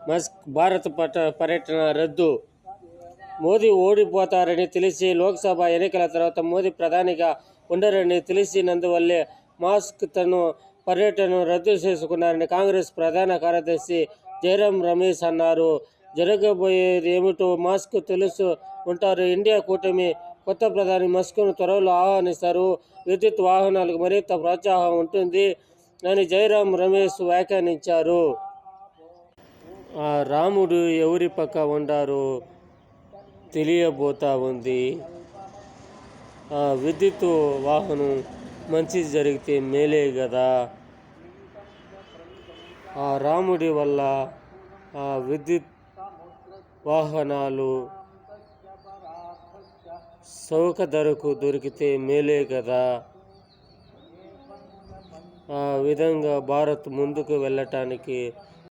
Musk భారత పర్యటన రద్దు. మోదీ ఓడిపోతారని తెలిసి లోక్సభ ఎన్నికల తర్వాత మోదీ ప్రధానిగా ఉండరని తెలిసినందువల్లే మస్క్ తన పర్యటనను రద్దు చేసుకున్నారని కాంగ్రెస్ ప్రధాన కార్యదర్శి జైరాం రమేష్ అన్నారు. జరగబోయేది ఏమిటో మస్క్ తెలుసు ఉంటారు. ఇండియా కూటమి కొత్త ప్రధాని మస్క్ను త్వరలో ఆహ్వానిస్తారు. విద్యుత్ వాహనాలకు మరింత ప్రోత్సాహం ఉంటుంది అని జైరాం రమేష్ వ్యాఖ్యానించారు. ఆ రాముడు ఎవరి పక్క ఉండారో తెలియబోతా ఉంది. ఆ విద్యుత్ వాహనం మంచి జరిగితే మేలే కదా. ఆ రాముడి వల్ల ఆ విద్యుత్ వాహనాలు చౌక ధరకు దొరికితే మేలే కదా. ఆ విధంగా భారత్ ముందుకు వెళ్ళటానికి